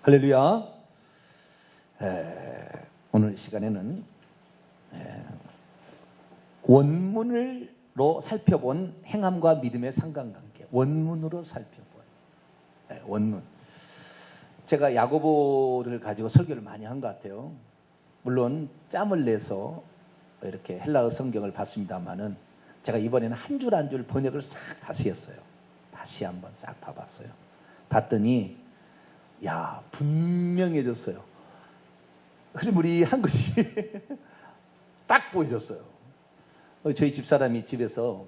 할렐루야. 오늘 시간에는 원문으로 살펴본 행함과 믿음의 상관관계, 원문으로 살펴본 원문. 제가 야고보를 가지고 설교를 많이 한 것 같아요. 물론 짬을 내서 이렇게 헬라어 성경을 봤습니다만은 제가 이번에는 한 줄 한 줄 번역을 싹 다시 했어요. 다시 한번 싹 봐봤어요. 봤더니 야, 분명해졌어요. 흐리무리한 것이 딱 보여졌어요. 저희 집사람이 집에서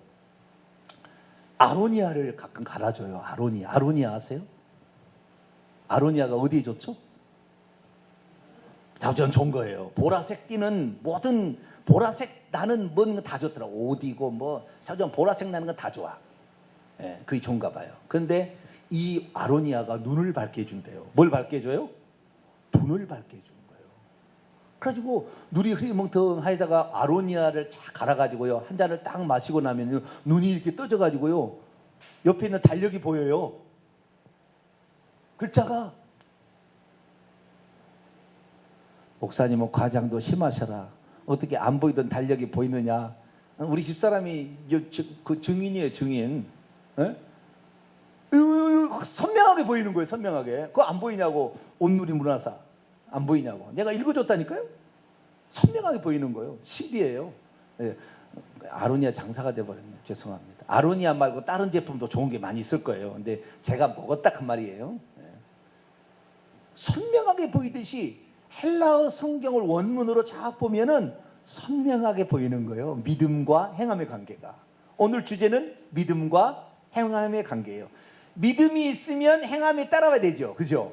아로니아를 가끔 갈아줘요. 아로니아 아세요? 아로니아가 어디에 좋죠? 자전 좋은 거예요. 보라색 띠는 모든 보라색 나는 뭔 다 좋더라고. 옷 이고 뭐 자전 보라색 나는 건 다 좋아. 예, 그게 좋은가 봐요. 그런데 이 아로니아가 눈을 밝게 해준대요. 뭘 밝게 해줘요? 눈을 밝게 해주는 거예요. 그래가지고 눈이 흐리멍텅하다가 아로니아를 쫙 갈아가지고요, 한 잔을 딱 마시고 나면 눈이 이렇게 떠져가지고요, 옆에 있는 달력이 보여요. 글자가. 목사님은 과장도 심하셔라. 어떻게 안 보이던 달력이 보이느냐. 우리 집사람이 그 증인이에요, 증인. 에? 선명하게 보이는 거예요, 선명하게. 그거 안 보이냐고, 온누리 문화사. 안 보이냐고. 내가 읽어줬다니까요? 선명하게 보이는 거예요. 신비해요. 예. 아로니아 장사가 돼버렸네요. 죄송합니다. 아로니아 말고 다른 제품도 좋은 게 많이 있을 거예요. 근데 제가 먹었다 그 말이에요. 예. 선명하게 보이듯이 헬라어 성경을 원문으로 쫙 보면은 선명하게 보이는 거예요. 믿음과 행함의 관계가. 오늘 주제는 믿음과 행함의 관계예요. 믿음이 있으면 행함이 따라와야 되죠. 그죠?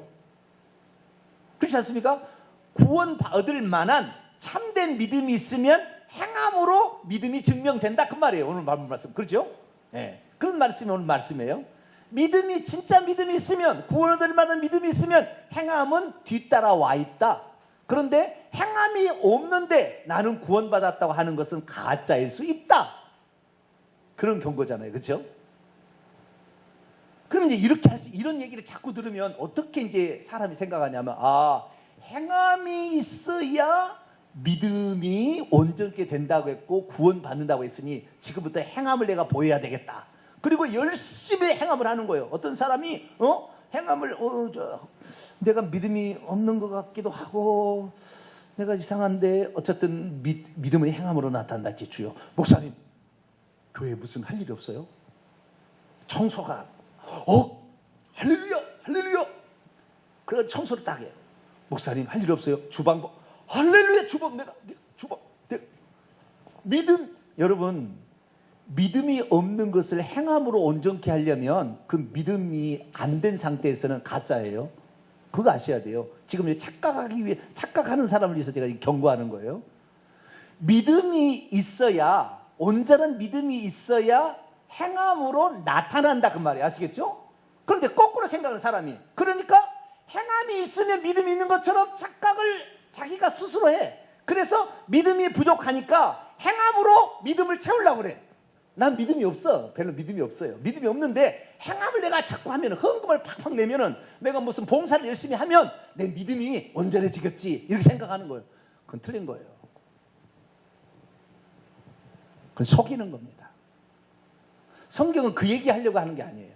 그렇지 않습니까? 구원 얻을 만한 참된 믿음이 있으면 행함으로 믿음이 증명된다 그 말이에요. 오늘 말씀. 그렇죠? 네. 그런 말씀이 오늘 말씀이에요. 믿음이 진짜 믿음이 있으면, 구원 얻을 만한 믿음이 있으면 행함은 뒤따라와 있다. 그런데 행함이 없는데 나는 구원받았다고 하는 것은 가짜일 수 있다. 그런 경고잖아요. 그렇죠? 그럼 이제 이렇게 이런 얘기를 자꾸 들으면 어떻게 이제 사람이 생각하냐면, 아, 행함이 있어야 믿음이 온전케 된다고 했고 구원받는다고 했으니 지금부터 행함을 내가 보여야 되겠다. 그리고 열심히 행함을 하는 거예요. 어떤 사람이 행함을 내가 믿음이 없는 것 같기도 하고 내가 이상한데 어쨌든 믿음의 행함으로 나타난다. 주요 목사님, 교회에 무슨 할 일이 없어요? 청소가 할렐루야 할렐루야. 그래서 청소를 딱 해요. 목사님 할 일 없어요? 주방 할렐루야. 주방 내가 믿음. 여러분, 믿음이 없는 것을 행함으로 온전케 하려면 그 믿음이 안 된 상태에서는 가짜예요. 그거 아셔야 돼요. 지금 착각하는 사람을 위해서 제가 경고하는 거예요. 믿음이 있어야, 온전한 믿음이 있어야 행함으로 나타난다 그 말이에요. 아시겠죠? 그런데 거꾸로 생각하는 사람이, 그러니까 행함이 있으면 믿음이 있는 것처럼 착각을 자기가 스스로 해. 그래서 믿음이 부족하니까 행함으로 믿음을 채우려고 그래. 난 믿음이 없어. 별로 믿음이 없어요. 믿음이 없는데 행함을 내가 자꾸 하면, 헌금을 팍팍 내면은, 내가 무슨 봉사를 열심히 하면 내 믿음이 온전해지겠지 이렇게 생각하는 거예요. 그건 틀린 거예요. 그건 속이는 겁니다. 성경은 그 얘기 하려고 하는 게 아니에요.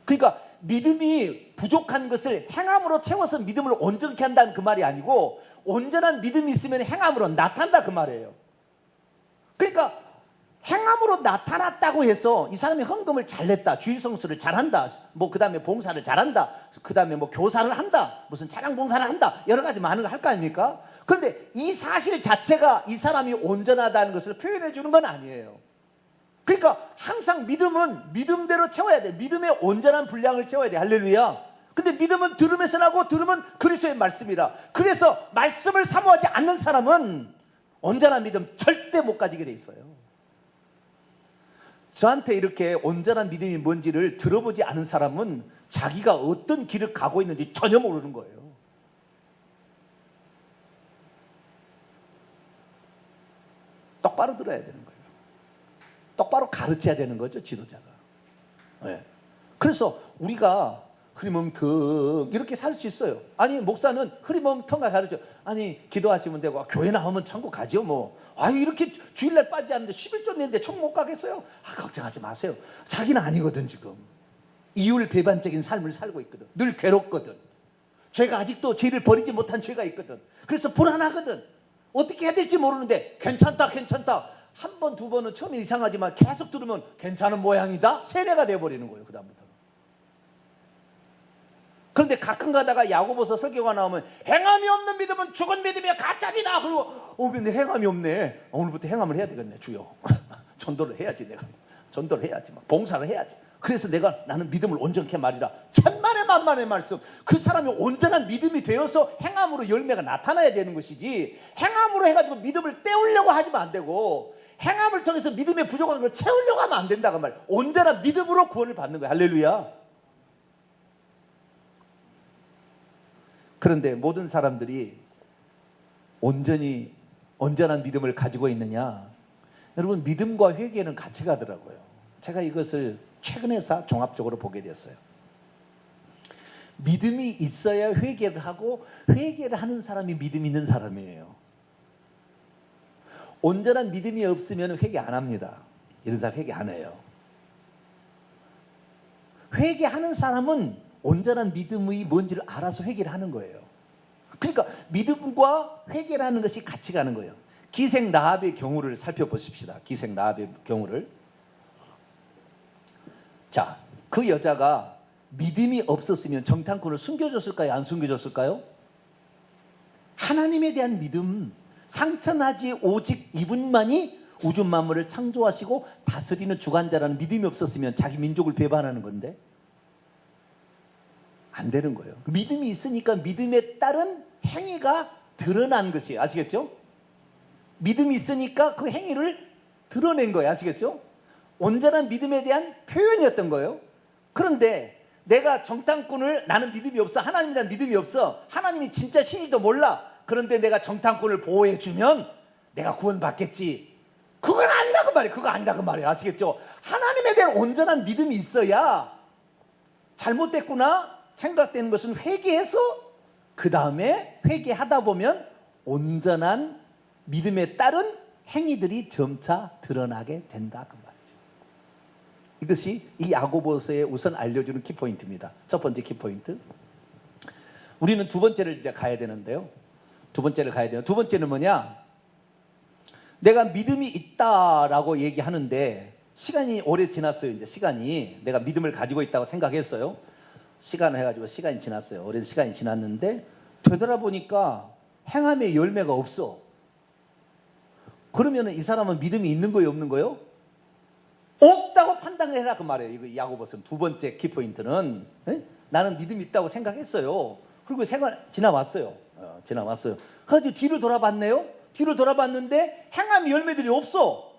그러니까 믿음이 부족한 것을 행함으로 채워서 믿음을 온전케 한다는 그 말이 아니고, 온전한 믿음이 있으면 행함으로 나타난다 그 말이에요. 그러니까 행함으로 나타났다고 해서 이 사람이 헌금을 잘 냈다, 주일성수를 잘한다, 그 다음에 봉사를 잘한다, 그 다음에 교사를 한다, 무슨 차량 봉사를 한다, 여러 가지 많은 걸 할 거 아닙니까? 그런데 이 사실 자체가 이 사람이 온전하다는 것을 표현해 주는 건 아니에요. 그러니까 항상 믿음은 믿음대로 채워야 돼. 믿음의 온전한 분량을 채워야 돼. 할렐루야. 근데 믿음은 들음에서 나고, 들음은 그리스도의 말씀이라. 그래서 말씀을 사모하지 않는 사람은 온전한 믿음 절대 못 가지게 돼 있어요. 저한테 이렇게 온전한 믿음이 뭔지를 들어보지 않은 사람은 자기가 어떤 길을 가고 있는지 전혀 모르는 거예요. 똑바로 들어야 되는 거예요. 똑바로 가르쳐야 되는 거죠, 지도자가. 네. 그래서 우리가 흐리멍텅 이렇게 살 수 있어요. 아니 목사는 흐리멍텅하게 가르쳐. 아니 기도하시면 되고 교회 나오면 천국 가죠 뭐. 아 이렇게 주일날 빠지지 않는데 11조 냈는데 천국 못 가겠어요? 아 걱정하지 마세요. 자기는 아니거든 지금. 이율 배반적인 삶을 살고 있거든. 늘 괴롭거든. 죄가 아직도 죄를 버리지 못한 죄가 있거든. 그래서 불안하거든. 어떻게 해야 될지 모르는데 괜찮다 한 번, 두 번은 처음에 이상하지만 계속 들으면 괜찮은 모양이다. 세뇌가 돼버리는 거예요. 그 다음부터는. 그런데 가끔 가다가 야고보서 설교가 나오면 행함이 없는 믿음은 죽은 믿음이야 가짜이다. 그리고 근데 행함이 없네. 오늘부터 행함을 해야 되겠네 주여. 전도를 해야지 내가. 전도를 해야지 막 봉사를 해야지. 그래서 나는 믿음을 온전케 말이라. 천만의 만만의 말씀. 그 사람이 온전한 믿음이 되어서 행함으로 열매가 나타나야 되는 것이지 행함으로 해가지고 믿음을 떼우려고 하지면 안 되고 행함을 통해서 믿음의 부족한 걸 채우려고 하면 안 된다고 말이야. 온전한 믿음으로 구원을 받는 거야. 할렐루야. 그런데 모든 사람들이 온전한 믿음을 가지고 있느냐? 여러분 믿음과 회개는 같이 가더라고요. 제가 이것을 최근에서 종합적으로 보게 됐어요. 믿음이 있어야 회개를 하고 회개를 하는 사람이 믿음 있는 사람이에요. 온전한 믿음이 없으면 회개 안 합니다. 이런 사람 회개 안 해요. 회개하는 사람은 온전한 믿음이 뭔지를 알아서 회개를 하는 거예요. 그러니까 믿음과 회개를 하는 것이 같이 가는 거예요. 기생 라합의 경우를 살펴보십시다. 기생 라합의 경우를. 자, 그 여자가 믿음이 없었으면 정탐꾼을 숨겨줬을까요? 안 숨겨줬을까요? 하나님에 대한 믿음, 상천하지 오직 이분만이 우주 만물을 창조하시고 다스리는 주관자라는 믿음이 없었으면 자기 민족을 배반하는 건데 안 되는 거예요. 믿음이 있으니까 믿음에 따른 행위가 드러난 것이에요. 아시겠죠? 믿음이 있으니까 그 행위를 드러낸 거예요. 아시겠죠? 온전한 믿음에 대한 표현이었던 거예요. 그런데 내가 정탐꾼을 나는 믿음이 없어. 하나님에 대한 믿음이 없어. 하나님이 진짜 신이도 몰라. 그런데 내가 정탐꾼을 보호해주면 내가 구원받겠지. 그건 아니라고 말이에요. 그거 아니라고 말이에요. 아시겠죠? 하나님에 대한 온전한 믿음이 있어야 잘못됐구나 생각되는 것은 회개해서 그 다음에 회개하다 보면 온전한 믿음에 따른 행위들이 점차 드러나게 된다 그 말이죠. 이것이 이 야고보서에 우선 알려주는 키포인트입니다. 첫 번째 키포인트. 우리는 두 번째를 이제 가야 되는데요. 두 번째는 뭐냐? 내가 믿음이 있다라고 얘기하는데 시간이 오래 지났어요. 이제 시간이 내가 믿음을 가지고 있다고 생각했어요. 시간을 해가지고 시간이 지났어요. 오랜 시간이 지났는데 되돌아보니까 행함의 열매가 없어. 그러면 이 사람은 믿음이 있는 거예요, 없는 거예요? 없다고 판단을 해라 그 말이에요. 이거 야고보서 두 번째 키포인트는 나는 믿음이 있다고 생각했어요. 그리고 생활 지나왔어요. 지나왔어요. 그래서 뒤로 돌아봤네요. 뒤로 돌아봤는데 행함의 열매들이 없어.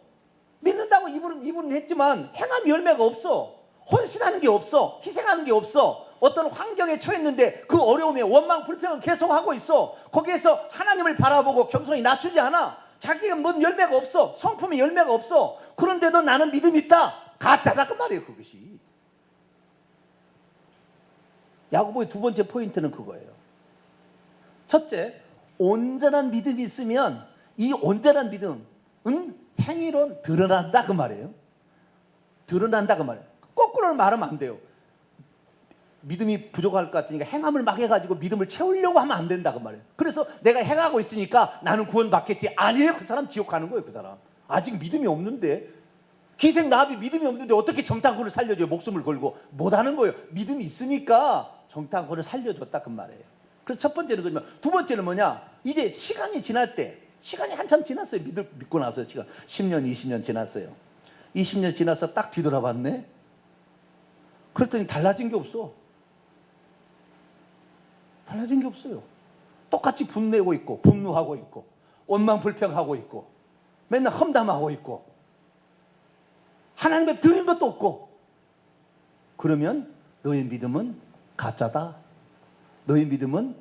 믿는다고 이분은 했지만 행함의 열매가 없어. 헌신하는 게 없어. 희생하는 게 없어. 어떤 환경에 처했는데 그 어려움에 원망 불평은 계속하고 있어. 거기에서 하나님을 바라보고 겸손히 낮추지 않아. 자기가 뭔 열매가 없어. 성품의 열매가 없어. 그런데도 나는 믿음이 있다. 가짜다 그 말이에요. 그것이. 야고보의 두 번째 포인트는 그거예요. 첫째, 온전한 믿음이 있으면 이 온전한 믿음은 행위로 드러난다 그 말이에요. 드러난다 그 말이에요. 거꾸로 말하면 안 돼요. 믿음이 부족할 것 같으니까 행함을 막 해가지고 믿음을 채우려고 하면 안 된다 그 말이에요. 그래서 내가 행하고 있으니까 나는 구원받겠지. 아니에요. 그 사람 지옥 가는 거예요. 그 사람 아직 믿음이 없는데, 기생 라합이 믿음이 없는데 어떻게 정탐꾼을 살려줘요? 목숨을 걸고 못하는 거예요. 믿음이 있으니까 정탐꾼을 살려줬다 그 말이에요. 그래서 첫 번째는 그러면, 두 번째는 뭐냐? 이제 시간이 지날 때, 시간이 한참 지났어요. 믿고 나서 시간 10년 20년 지났어요. 20년 지나서 딱 뒤돌아봤네. 그랬더니 달라진 게 없어. 달라진 게 없어요. 똑같이 분내고 있고 분노하고 있고 원망 불평하고 있고 맨날 험담하고 있고 하나님 앞에 드린 것도 없고. 그러면 너의 믿음은 가짜다. 너의 믿음은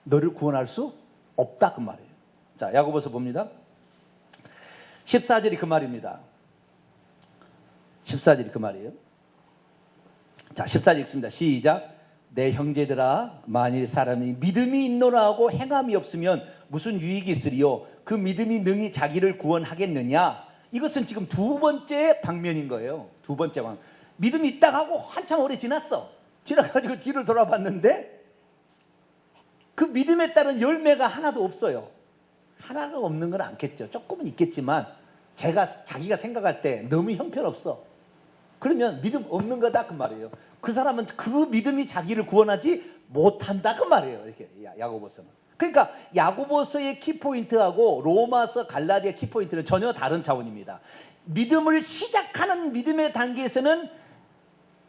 너를 구원할 수 없다 그 말이에요. 자, 야고보서 봅니다. 14절이 그 말입니다. 14절이 그 말이에요. 자, 14절 읽습니다. 시작. 내 형제들아 만일 사람이 믿음이 있노라 하고 행함이 없으면 무슨 유익이 있으리요? 그 믿음이 능히 자기를 구원하겠느냐? 이것은 지금 두 번째 방면인 거예요. 두 번째 방면. 믿음이 있다 하고 한참 오래 지났어. 지나가지고 뒤를 돌아봤는데 그 믿음에 따른 열매가 하나도 없어요. 하나가 없는 건 않겠죠. 조금은 있겠지만 자기가 생각할 때 너무 형편없어. 그러면 믿음 없는 거다 그 말이에요. 그 사람은 그 믿음이 자기를 구원하지 못한다 그 말이에요. 이렇게 야고보서는. 그러니까 야고보서의 키포인트하고 로마서 갈라디아 키포인트는 전혀 다른 차원입니다. 믿음을 시작하는 믿음의 단계에서는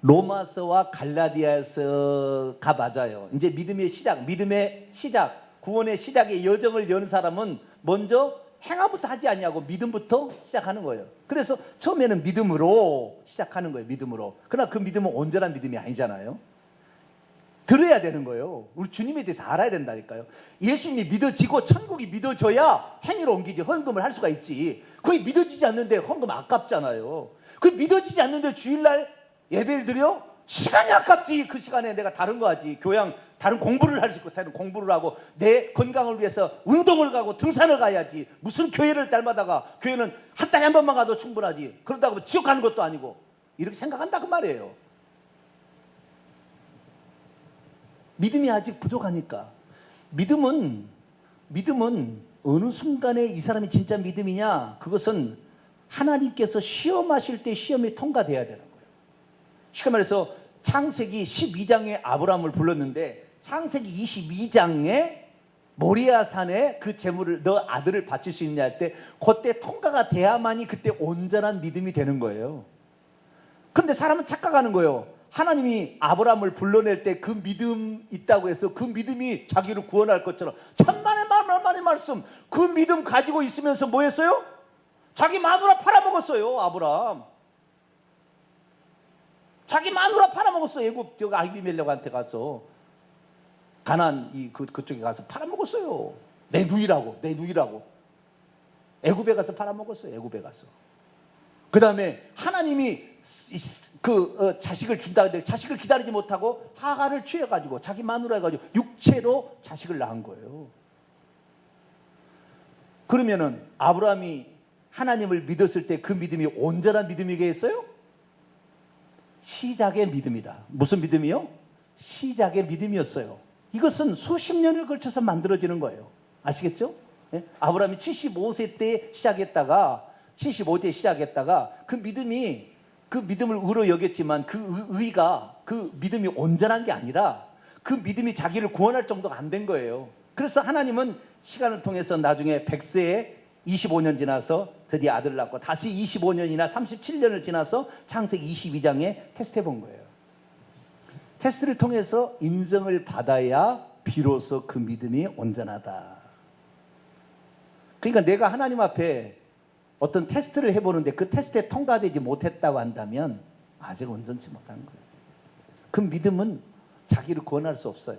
로마서와 갈라디아서가 맞아요. 이제 믿음의 시작, 구원의 시작의 여정을 여는 사람은 먼저 행함부터 하지 않냐고 믿음부터 시작하는 거예요. 그래서 처음에는 믿음으로 시작하는 거예요. 믿음으로. 그러나 그 믿음은 온전한 믿음이 아니잖아요. 들어야 되는 거예요. 우리 주님에 대해서 알아야 된다니까요. 예수님이 믿어지고 천국이 믿어져야 행위로 옮기지 헌금을 할 수가 있지. 그게 믿어지지 않는데 헌금 아깝잖아요. 그 믿어지지 않는데 주일날 예배를 드려? 시간이 아깝지. 그 시간에 내가 다른 거 하지. 교양 다른 공부를 할 수 있고 다른 공부를 하고 내 건강을 위해서 운동을 가고 등산을 가야지. 무슨 교회를 닮아다가 교회는 한 달에 한 번만 가도 충분하지. 그런다고 지옥 가는 것도 아니고 이렇게 생각한다 그 말이에요. 믿음이 아직 부족하니까. 믿음은 어느 순간에 이 사람이 진짜 믿음이냐? 그것은 하나님께서 시험하실 때 시험이 통과돼야 되는 거예요. 쉽게 말해서 창세기 12장에 아브라함을 불렀는데 창세기 22장에 모리아 산에 그 제물을 너 아들을 바칠 수 있냐 할 때 그때 통과가 돼야만이 그때 온전한 믿음이 되는 거예요. 그런데 사람은 착각하는 거예요. 하나님이 아브라함을 불러낼 때 그 믿음 있다고 해서 그 믿음이 자기를 구원할 것처럼 천만의 말씀 그 믿음 가지고 있으면서 뭐 했어요? 자기 마누라 팔아먹었어요. 아브라함 자기 마누라 팔아먹었어요. 애굽 아비멜렉한테 가서 가나안 그쪽에 가서 팔아먹었어요. 내 누이라고 애굽에 가서 팔아먹었어요. 애굽에 가서. 그 다음에 하나님이 자식을 준다 근데 자식을 기다리지 못하고 하가를 취해가지고 자기 마누라 해가지고 육체로 자식을 낳은 거예요. 그러면은 아브라함이 하나님을 믿었을 때 그 믿음이 온전한 믿음이겠어요? 시작의 믿음이다. 무슨 믿음이요? 시작의 믿음이었어요. 이것은 수십 년을 걸쳐서 만들어지는 거예요. 아시겠죠? 예? 아브라함이 75세 때 시작했다가 그 믿음을 의로 여겼지만 그 의가 그 믿음이 온전한 게 아니라 그 믿음이 자기를 구원할 정도가 안 된 거예요. 그래서 하나님은 시간을 통해서 나중에 100세에 25년 지나서 드디어 아들을 낳고 다시 25년이나 37년을 지나서 창세기 22장에 테스트해 본 거예요. 테스트를 통해서 인정을 받아야 비로소 그 믿음이 온전하다. 그러니까 내가 하나님 앞에 어떤 테스트를 해보는데 그 테스트에 통과되지 못했다고 한다면 아직 온전치 못한 거예요. 그 믿음은 자기를 구원할 수 없어요.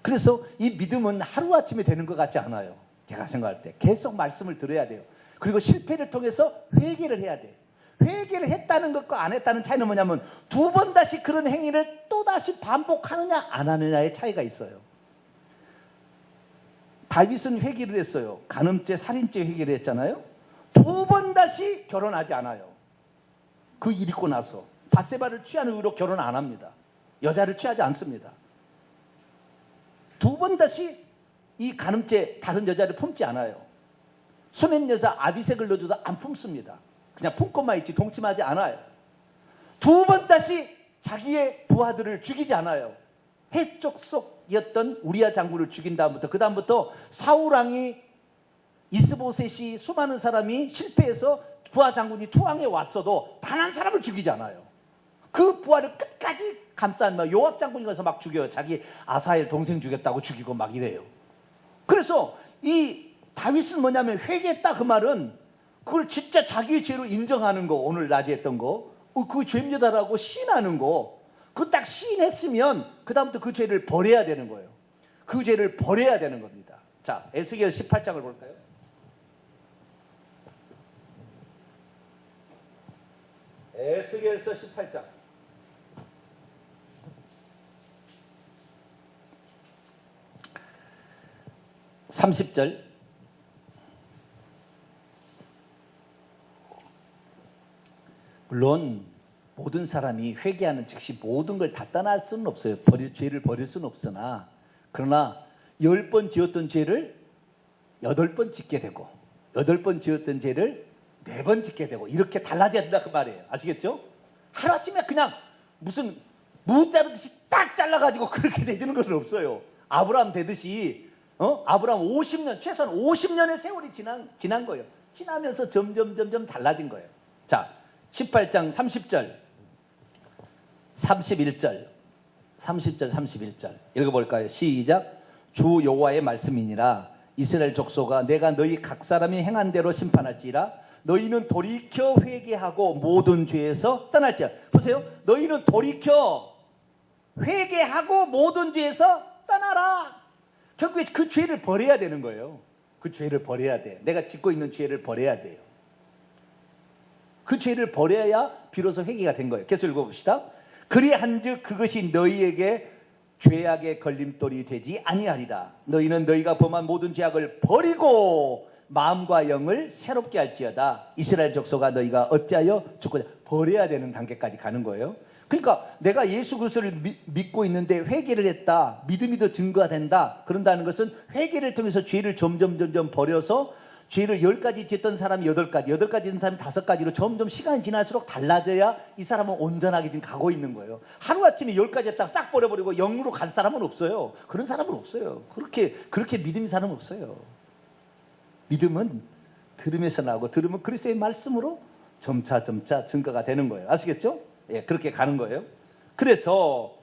그래서 이 믿음은 하루아침에 되는 것 같지 않아요. 제가 생각할 때 계속 말씀을 들어야 돼요. 그리고 실패를 통해서 회개를 해야 돼요. 회개를 했다는 것과 안 했다는 차이는 뭐냐면 두 번 다시 그런 행위를 또다시 반복하느냐 안 하느냐의 차이가 있어요. 다윗은 회개를 했어요. 간음죄, 살인죄 회개를 했잖아요. 두 번 다시 결혼하지 않아요. 그 일 있고 나서 바세바를 취한 이후로 결혼 안 합니다. 여자를 취하지 않습니다. 두 번 다시 이 간음죄 다른 여자를 품지 않아요. 수냄 여자 아비색을 넣어줘도 안 품습니다. 그냥 품고만 있지 동침하지 않아요. 두 번 다시 자기의 부하들을 죽이지 않아요. 해족속이었던 우리아 장군을 죽인 다음부터 그 다음부터 사울왕이 이스보셋이 수많은 사람이 실패해서 부하 장군이 투항해 왔어도 단 한 사람을 죽이지 않아요. 그 부하를 끝까지 감싼 요압 장군이 가서 막 죽여요. 자기 아사엘 동생 죽였다고 죽이고 막 이래요. 그래서 이 다윗은 뭐냐면 회개했다 그 말은 그걸 진짜 자기의 죄로 인정하는 거, 오늘 낮에 했던 거, 그 죄입니다라고 시인하는 거, 그 딱 시인했으면 그 다음부터 그 죄를 버려야 되는 거예요. 그 죄를 버려야 되는 겁니다. 자, 에스겔 18장을 볼까요? 에스겔서 18장. 30절. 물론 모든 사람이 회개하는 즉시 모든 걸 다 떠날 수는 없어요. 죄를 버릴 수는 없으나, 그러나 10번 지었던 죄를 8번 짓게 되고 8번 지었던 죄를 4번 짓게 되고 이렇게 달라져야 된다 그 말이에요. 아시겠죠? 하루아침에 그냥 무슨 무 자르듯이 딱 잘라가지고 그렇게 되는 건 없어요. 아브라함 되듯이 아브라함 50년, 최소한 50년의 세월이 지난 거예요. 지나면서 점점 달라진 거예요. 자, 18장 30절 31절 31절 읽어볼까요? 시작. 주 여호와의 말씀이니라. 이스라엘 족속아, 내가 너희 각 사람이 행한 대로 심판할지라. 너희는 돌이켜 회개하고 모든 죄에서 떠날지라. 보세요. 너희는 돌이켜 회개하고 모든 죄에서 떠나라. 결국에 그 죄를 버려야 되는 거예요. 그 죄를 버려야 돼. 내가 짓고 있는 죄를 버려야 돼요. 그 죄를 버려야 비로소 회개가 된 거예요. 계속 읽어봅시다. 그리한즉 그것이 너희에게 죄악의 걸림돌이 되지 아니하리라. 너희는 너희가 범한 모든 죄악을 버리고 마음과 영을 새롭게 할지어다. 이스라엘 족속아, 너희가 어찌하여 죽고자. 버려야 되는 단계까지 가는 거예요. 그러니까 내가 예수 그리스도를 믿고 있는데 회개를 했다, 믿음이 더 증거가 된다, 그런다는 것은 회개를 통해서 죄를 점점 버려서 죄를 10가지 짓던 사람이 8가지, 8가지 짓던 사람이 5가지로 점점 시간이 지날수록 달라져야 이 사람은 온전하게 지금 가고 있는 거예요. 하루아침에 10가지 했다가 싹 버려버리고 0으로 갈 사람은 없어요. 그런 사람은 없어요. 그렇게 믿음이 사람은 없어요. 믿음은 들음에서 나오고, 들음은 그리스도의 말씀으로 점차 증거가 되는 거예요. 아시겠죠? 예, 그렇게 가는 거예요. 그래서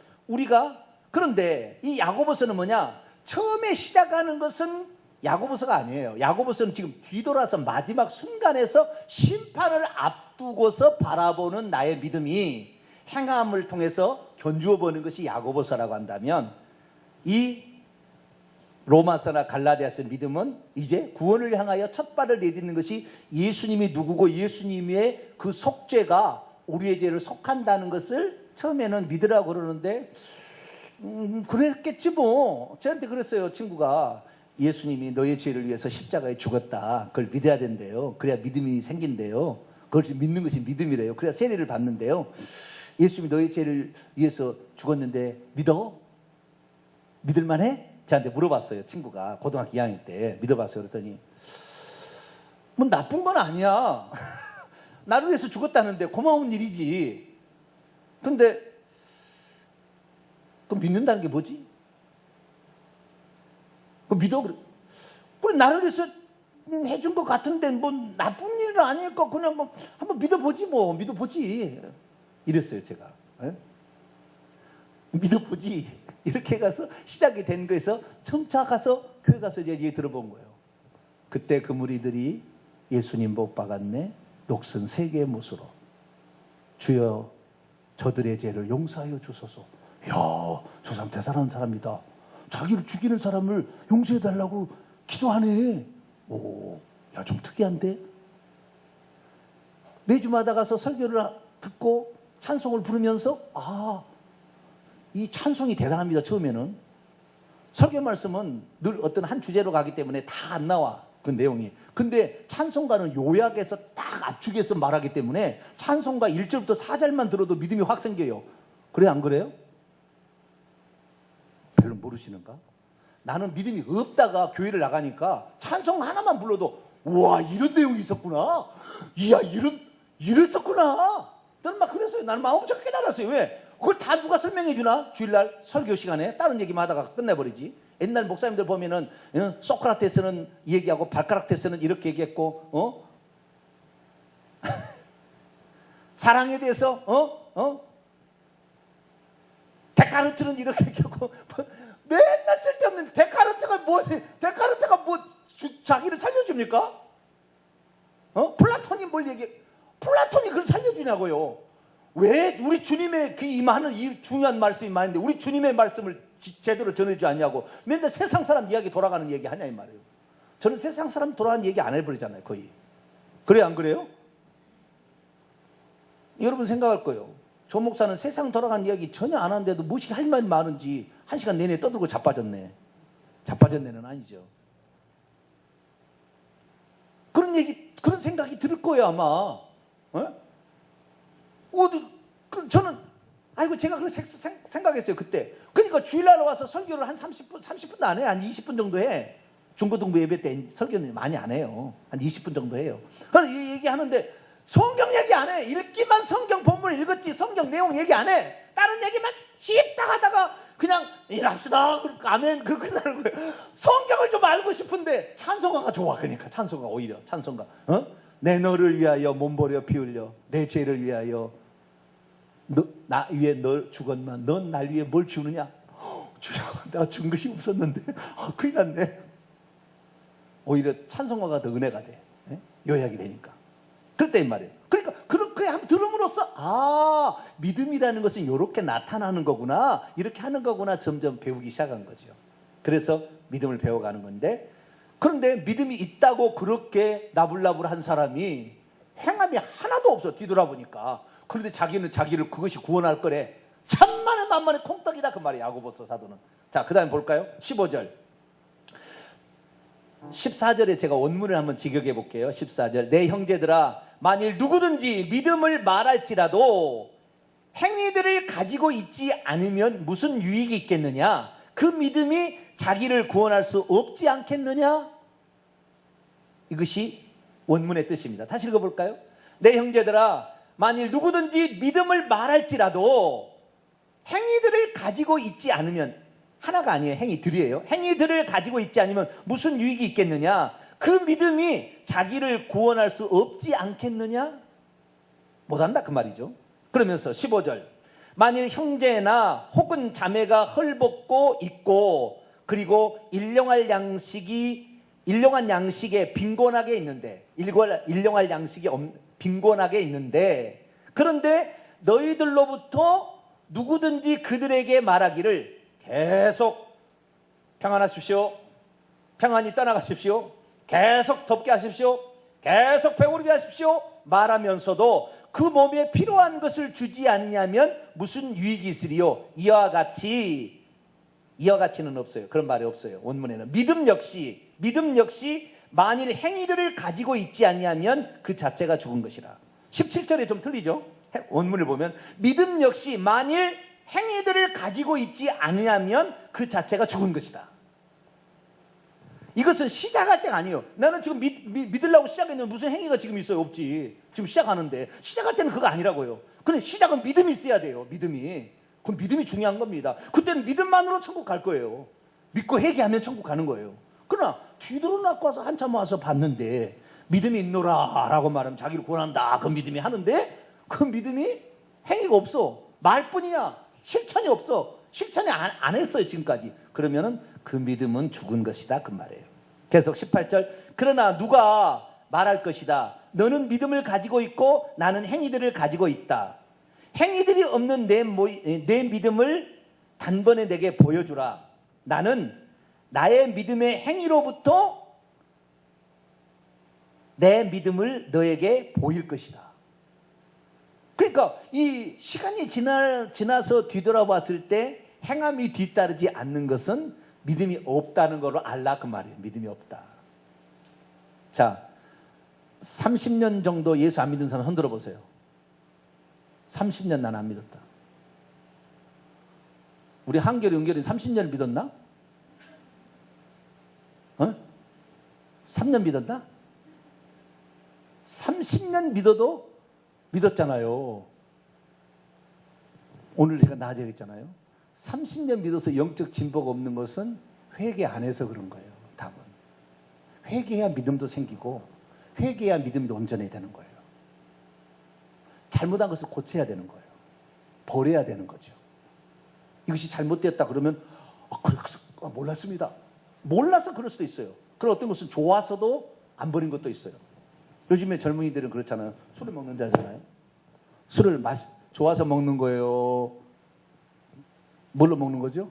그런데 이 야고보서는 뭐냐? 처음에 시작하는 것은 야고보서가 아니에요. 야고보서는 지금 뒤돌아서 마지막 순간에서 심판을 앞두고서 바라보는 나의 믿음이 행함을 통해서 견주어 보는 것이 야고보서라고 한다면, 이 로마서나 갈라디아서 믿음은 이제 구원을 향하여 첫 발을 내딛는 것이 예수님이 누구고 예수님의 그 속죄가 우리의 죄를 속한다는 것을 처음에는 믿으라고 그러는데, 그랬겠지 뭐. 저한테 그랬어요. 친구가 예수님이 너의 죄를 위해서 십자가에 죽었다, 그걸 믿어야 된대요. 그래야 믿음이 생긴대요. 그걸 믿는 것이 믿음이래요. 그래야 세례를 받는데요. 예수님이 너의 죄를 위해서 죽었는데 믿어? 믿을만해? 저한테 물어봤어요. 친구가 고등학교 2학년 때 믿어봤어요. 그랬더니 뭐 나쁜 건 아니야. 나를 위해서 죽었다는데 고마운 일이지. 근데 그럼 믿는다는 게 뭐지? 그 믿어? 그래, 나를 위해서 해준 것 같은데 뭐 나쁜 일은 아닐까? 그냥 뭐 한번 믿어보지 뭐. 믿어보지. 이랬어요, 제가. 에? 믿어보지. 이렇게 가서 시작이 된 거에서 점차 가서 교회 가서 이제 얘기 들어본 거예요. 그때 그 무리들이 예수님 못 박았네, 녹슨 세 개의 못으로 주여 저들의 죄를 용서하여 주소서. 이야, 저 사람 대단한 사람이다. 자기를 죽이는 사람을 용서해달라고 기도하네. 오, 야, 좀 특이한데? 매주마다 가서 설교를 듣고 찬송을 부르면서, 이 찬송이 대단합니다. 처음에는 설교 말씀은 늘 어떤 한 주제로 가기 때문에 다 안 나와, 그 내용이. 근데 찬송가는 요약해서 딱 압축해서 말하기 때문에 찬송가 1절부터 4절만 들어도 믿음이 확 생겨요. 그래, 안 그래요? 별로 모르시는가? 나는 믿음이 없다가 교회를 나가니까 찬송 하나만 불러도 우와, 이런 내용이 있었구나, 이야, 이랬었구나, 저는 막 그랬어요. 나는 막 엄청 깨달았어요. 왜? 그걸 다 누가 설명해 주나? 주일날 설교 시간에 다른 얘기만 하다가 끝내버리지. 옛날 목사님들 보면은 소크라테스는 얘기하고 발가락테스는 이렇게 얘기했고, 사랑에 대해서 데카르트는 이렇게 얘기하고, 맨날 쓸데없는 데카르트가 자기를 살려줍니까? 플라톤이 뭘 얘기해? 플라톤이 그걸 살려주냐고요. 왜 우리 주님의 그 임하는 이 중요한 말씀이 많은데 우리 주님의 말씀을 제대로 전해주지 않냐고. 맨날 세상 사람 이야기 돌아가는 얘기 하냐 이 말이에요. 저는 세상 사람 돌아가는 얘기 안 해버리잖아요, 거의. 그래요, 안 그래요? 여러분 생각할 거예요. 조 목사는 세상 돌아가는 이야기 전혀 안 하는데도 무엇이 할 말이 많은지 1시간 내내 떠들고 자빠졌네. 자빠졌네는 아니죠. 그런 생각이 들 거예요, 아마. 어? 저는, 아이고, 제가 그렇게 생각했어요, 그때. 그러니까 주일날 와서 설교를 한 30분도 안 해요. 한 20분 정도 해. 중고등부 예배 때 설교는 많이 안 해요. 한 20분 정도 해요. 그래서 이 얘기하는데 성경 얘기 안 해. 읽기만 성경 본문을 읽었지 성경 내용 얘기 안 해. 다른 얘기만 씹다 가다가 그냥 일합시다. 아멘. 그렇게 끝나는 거예요. 성경을 좀 알고 싶은데 찬송가가 좋아. 그러니까 찬송가 오히려 찬송가. 내 너를 위하여 몸버려 피 흘려 내 죄를 위하여 나 위에 너 죽었만 넌 날 위해 뭘 주느냐? 주여 내가 준 것이 없었는데 큰일 났네. 오히려 찬송가가 더 은혜가 돼. 요약이 되니까. 그랬다 이 말이에요. 그러니까 그렇게 한번 들음으로써 믿음이라는 것은 이렇게 나타나는 거구나, 이렇게 하는 거구나 점점 배우기 시작한 거죠. 그래서 믿음을 배워가는 건데, 그런데 믿음이 있다고 그렇게 나불나불한 사람이 행함이 하나도 없어. 뒤돌아보니까. 그런데 자기는 자기를 그것이 구원할 거래. 천만에 만만에 콩떡이다 그 말이야, 야고보서 사도는. 자, 그 다음에 볼까요? 15절 14절에 제가 원문을 한번 직역해 볼게요. 14절 내 형제들아 만일 누구든지 믿음을 말할지라도 행위들을 가지고 있지 않으면 무슨 유익이 있겠느냐? 그 믿음이 자기를 구원할 수 없지 않겠느냐? 이것이 원문의 뜻입니다. 다시 읽어볼까요? 내 형제들아 만일 누구든지 믿음을 말할지라도 행위들을 가지고 있지 않으면, 하나가 아니에요, 행위들이에요. 행위들을 가지고 있지 않으면 무슨 유익이 있겠느냐? 그 믿음이 자기를 구원할 수 없지 않겠느냐? 못한다 그 말이죠. 그러면서 15절 만일 형제나 혹은 자매가 헐벗고 있고 그리고 일용할 양식에 빈곤하게 있는데, 일용할 양식이 빈곤하게 있는데, 그런데 너희들로부터 누구든지 그들에게 말하기를 계속 평안하십시오, 평안히 떠나가십시오, 계속 덥게 하십시오, 계속 배부르게 하십시오 말하면서도 그 몸에 필요한 것을 주지 않으냐면 무슨 유익이 있으리요? 이와 같이는 없어요. 그런 말이 없어요. 원문에는 믿음 역시 만일 행위들을 가지고 있지 않냐면 그 자체가 죽은 것이라. 17절에 좀 틀리죠? 원문을 보면 믿음 역시 만일 행위들을 가지고 있지 않으면 그 자체가 죽은 것이다. 이것은 시작할 때가 아니에요. 나는 지금 믿으려고 시작했는데 무슨 행위가 지금 있어요? 없지. 지금 시작하는데 시작할 때는 그거 아니라고요. 근데 시작은 믿음이 있어야 돼요. 믿음이. 그럼 믿음이 중요한 겁니다. 그때는 믿음만으로 천국 갈 거예요. 믿고 회개하면 천국 가는 거예요. 그러나 뒤돌아놓고 와서 한참 와서 봤는데 믿음이 있노라 라고 말하면 자기를 구원한다 그 믿음이 하는데, 그 믿음이 행위가 없어. 말뿐이야. 실천이 없어. 실천이 안 했어요 지금까지. 그러면은 그 믿음은 죽은 것이다 그 말이에요. 계속 18절 그러나 누가 말할 것이다 너는 믿음을 가지고 있고 나는 행위들을 가지고 있다. 행위들이 없는 내 믿음을 단번에 내게 보여주라. 나는 나의 믿음의 행위로부터 내 믿음을 너에게 보일 것이다. 그러니까 이 시간이 지나서 뒤돌아봤을 때 행함이 뒤따르지 않는 것은 믿음이 없다는 걸로 알라 그 말이에요. 믿음이 없다. 자, 30년 정도 예수 안 믿은 사람 흔들어 보세요. 30년 난 안 믿었다. 우리 한결이 은결이 30년 믿었나? 3년 믿었나? 30년 믿어도 믿었잖아요. 오늘 제가 낮에 했잖아요. 30년 믿어서 영적 진보가 없는 것은 회개 안 해서 그런 거예요. 답은 회개해야 믿음도 생기고 회개해야 믿음이 온전해야 되는 거예요. 잘못한 것을 고쳐야 되는 거예요. 버려야 되는 거죠. 이것이 잘못됐다 그러면 몰랐습니다. 몰라서 그럴 수도 있어요. 그리고 어떤 것은 좋아서도 안 버린 것도 있어요. 요즘에 젊은이들은 그렇잖아요. 술을 먹는 자잖아요. 술을 좋아서 먹는 거예요? 뭘로 먹는 거죠?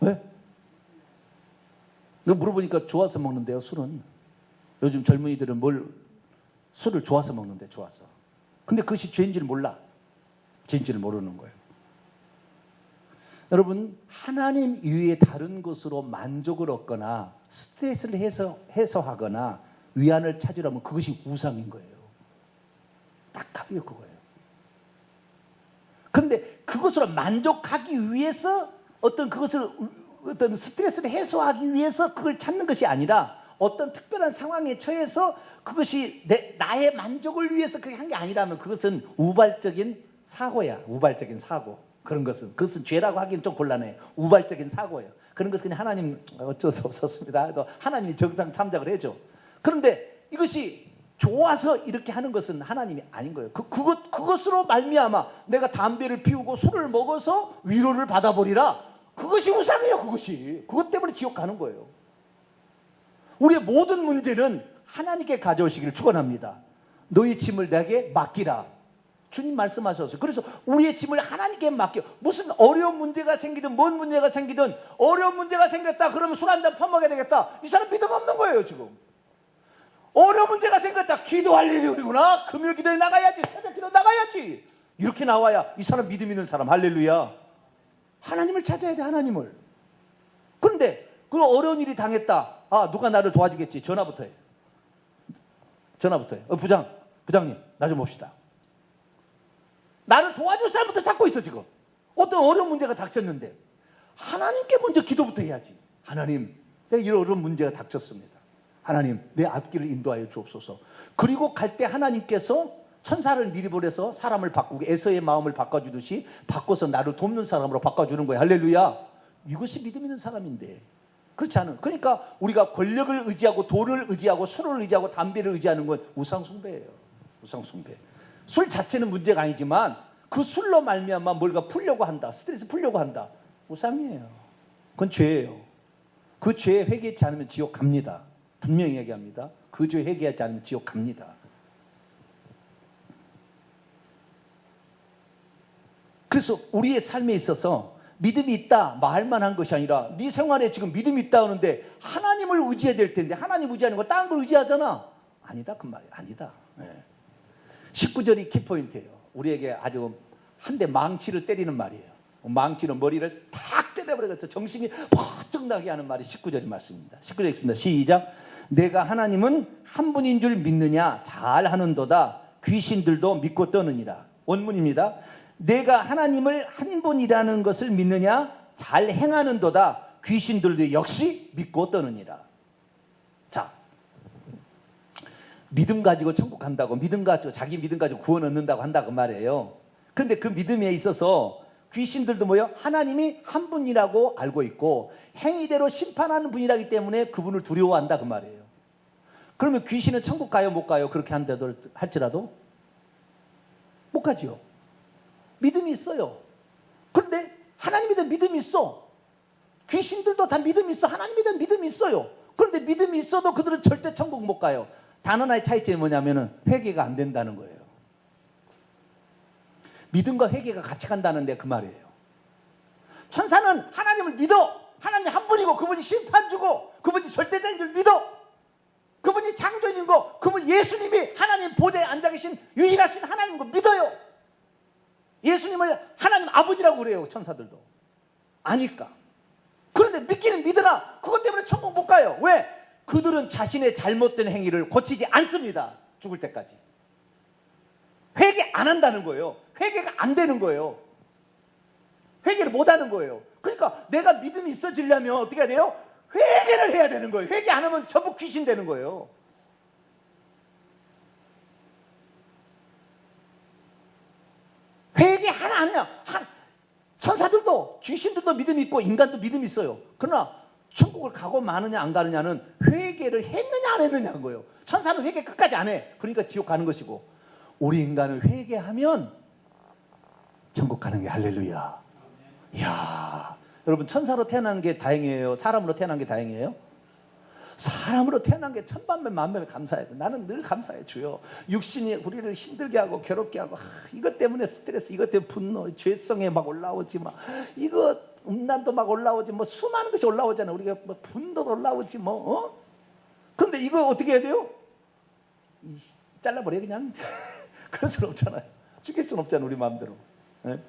왜? 물어보니까 좋아서 먹는데요, 술은. 요즘 젊은이들은 술을 좋아서 먹는데, 좋아서. 근데 그것이 죄인지를 몰라. 죄인지를 모르는 거예요. 여러분, 하나님 이외에 다른 것으로 만족을 얻거나 스트레스를 해소하거나 위안을 찾으려면 그것이 우상인 거예요. 딱하게 그거예요. 그런데 그것으로 만족하기 위해서 어떤 스트레스를 해소하기 위해서 그걸 찾는 것이 아니라 어떤 특별한 상황에 처해서 그것이 나의 만족을 위해서 그렇게 한 게 아니라면 그것은 우발적인 사고야. 우발적인 사고. 그것은 죄라고 하기는 좀 곤란해요. 우발적인 사고예요. 그런 것은 그냥 하나님 어쩔 수 없었습니다. 하나님이 정상 참작을 해줘. 그런데 이것이 좋아서 이렇게 하는 것은 하나님이 아닌 거예요. 그것으로 말미암아 내가 담배를 피우고 술을 먹어서 위로를 받아버리라. 그것이 우상이에요. 그것 때문에 지옥 가는 거예요. 우리의 모든 문제는 하나님께 가져오시기를 축원합니다. 너희 짐을 내게 맡기라. 주님 말씀하셨어요. 그래서 우리의 짐을 하나님께 맡겨. 무슨 어려운 문제가 생기든 뭔 문제가 생기든 어려운 문제가 생겼다 그러면 술 한잔 퍼먹어야 되겠다. 이 사람 믿음 없는 거예요 지금. 어려운 문제가 생겼다. 기도할 일이 우리구나. 금요 기도에 나가야지. 새벽 기도 나가야지. 이렇게 나와야 이 사람 믿음 있는 사람. 할렐루야. 하나님을 찾아야 돼. 하나님을. 그런데 그 어려운 일이 당했다. 누가 나를 도와주겠지. 전화부터 해. 부장님 나 좀 봅시다. 나를 도와줄 사람부터 찾고 있어 지금. 어떤 어려운 문제가 닥쳤는데 하나님께 먼저 기도부터 해야지. 하나님, 내가 이런 어려운 문제가 닥쳤습니다. 하나님, 내 앞길을 인도하여 주옵소서. 그리고 갈 때 하나님께서 천사를 미리 보내서 사람을 바꾸고 에서의 마음을 바꿔주듯이 바꿔서 나를 돕는 사람으로 바꿔주는 거예요. 할렐루야. 이것이 믿음 있는 사람인데 그렇지 않은. 그러니까 우리가 권력을 의지하고 돈을 의지하고 술을 의지하고 담배를 의지하는 건 우상숭배예요. 우상숭배. 술 자체는 문제가 아니지만 그 술로 말미암아 뭔가 풀려고 한다. 스트레스 풀려고 한다. 우상이에요. 그건 죄예요. 그 죄에 회개하지 않으면 지옥 갑니다. 분명히 얘기합니다. 그 죄에 회개하지 않으면 지옥 갑니다. 그래서 우리의 삶에 있어서 믿음이 있다 말만 한 것이 아니라 네 생활에 지금 믿음이 있다 하는데 하나님을 의지해야 될 텐데 하나님 의지하는 거 다른 걸 의지하잖아. 아니다 그 말이야. 아니다. 19절이 키포인트예요. 우리에게 아주 한 대 망치를 때리는 말이에요. 망치는 머리를 탁 때려버려서 정신이 퍼쩍 나게 하는 말이 19절의 말씀입니다. 19절 읽습니다. 시작. 내가 하나님은 한 분인 줄 믿느냐 잘하는도다. 귀신들도 믿고 떠느니라. 원문입니다. 내가 하나님을 한 분이라는 것을 믿느냐 잘 행하는도다. 귀신들도 역시 믿고 떠느니라. 자, 믿음 가지고 천국 간다고, 믿음 가지고 자기 믿음 가지고 구원 얻는다고 한다고 말이에요. 근데 그 믿음에 있어서 귀신들도 뭐요? 하나님이 한 분이라고 알고 있고 행위대로 심판하는 분이라기 때문에 그분을 두려워한다 그 말이에요. 그러면 귀신은 천국 가요 못 가요? 그렇게 한다도 할지라도 못 가지요. 믿음이 있어요. 그런데 하나님에 대한 믿음이 있어. 귀신들도 다 믿음이 있어. 하나님에 대한 믿음이 있어요. 그런데 믿음이 있어도 그들은 절대 천국 못 가요. 단 하나의 차이점이 뭐냐면은 회개가 안 된다는 거예요. 믿음과 회개가 같이 간다는데 그 말이에요. 천사는 하나님을 믿어. 하나님 한 분이고 그분이 심판 주고 그분이 절대자인 줄 믿어. 그분이 창조인인 거, 그분 예수님이 하나님 보좌에 앉아 계신 유일하신 하나님인 거 믿어요. 예수님을 하나님 아버지라고 그래요. 천사들도 아니까. 그런데 믿기는 믿으나 그것 때문에 천국 못 가요. 왜? 그들은 자신의 잘못된 행위를 고치지 않습니다. 죽을 때까지. 회개 안 한다는 거예요. 회개가 안 되는 거예요. 회개를 못 하는 거예요. 그러니까 내가 믿음이 있어지려면 어떻게 해야 돼요? 회개를 해야 되는 거예요. 회개 안 하면 전부 귀신 되는 거예요. 회개 하나 안 해요. 천사들도 귀신들도 믿음이 있고 인간도 믿음이 있어요. 그러나 천국을 가고 마느냐 안 가느냐는 회개를 했느냐 안 했느냐인 거예요. 천사는 회개 끝까지 안 해. 그러니까 지옥 가는 것이고 우리 인간은 회개하면 천국 가는 게 할렐루야. 이야, 여러분 천사로 태어난 게 다행이에요? 사람으로 태어난 게 다행이에요? 사람으로 태어난 게 천만배 만배 감사해요. 나는 늘 감사해. 주여, 육신이 우리를 힘들게 하고 괴롭게 하고 이것 때문에 스트레스, 이것 때문에 분노, 죄성에 막 올라오지, 막 이거 음란도 막 올라오지, 뭐 수많은 것이 올라오잖아. 우리가 뭐 분노도 올라오지 뭐. 그런데 이거 어떻게 해야 돼요? 잘라버려 그냥. 그럴 수는 없잖아요. 죽일 수는 없잖아 우리 마음대로. 네?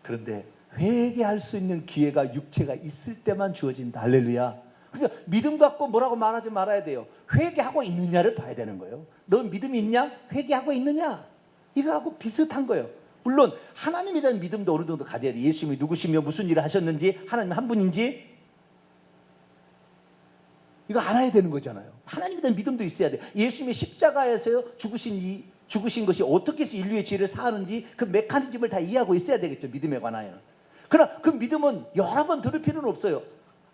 그런데 회개할 수 있는 기회가 육체가 있을 때만 주어진다. 할렐루야. 그러니까 믿음 갖고 뭐라고 말하지 말아야 돼요. 회개하고 있느냐를 봐야 되는 거예요. 너 믿음이 있냐? 회개하고 있느냐? 이거하고 비슷한 거예요. 물론 하나님에 대한 믿음도 어느 정도 가져야 돼. 예수님이 누구시며 무슨 일을 하셨는지, 하나님 한 분인지 이거 알아야 되는 거잖아요. 하나님에 대한 믿음도 있어야 돼. 예수님이 십자가에서 죽으신 것이 어떻게 해서 인류의 죄를 사하는지 그 메커니즘을 다 이해하고 있어야 되겠죠. 믿음에 관하여는. 그러나 그 믿음은 여러 번 들을 필요는 없어요.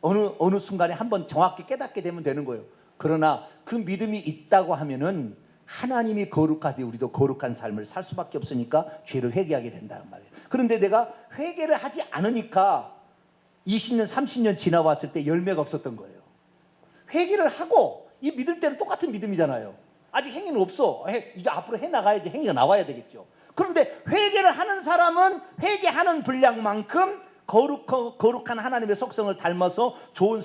어느 순간에 한번 정확히 깨닫게 되면 되는 거예요. 그러나 그 믿음이 있다고 하면은 하나님이 거룩하되 우리도 거룩한 삶을 살 수밖에 없으니까 죄를 회개하게 된다는 말이에요. 그런데 내가 회개를 하지 않으니까 20년, 30년 지나왔을 때 열매가 없었던 거예요. 회개를 하고 이 믿을 때는 똑같은 믿음이잖아요. 아직 행위는 없어. 이게 앞으로 해나가야지 행위가 나와야 되겠죠. 그런데 회개를 하는 사람은 회개하는 분량만큼 거룩한 하나님의 속성을 닮아서 좋은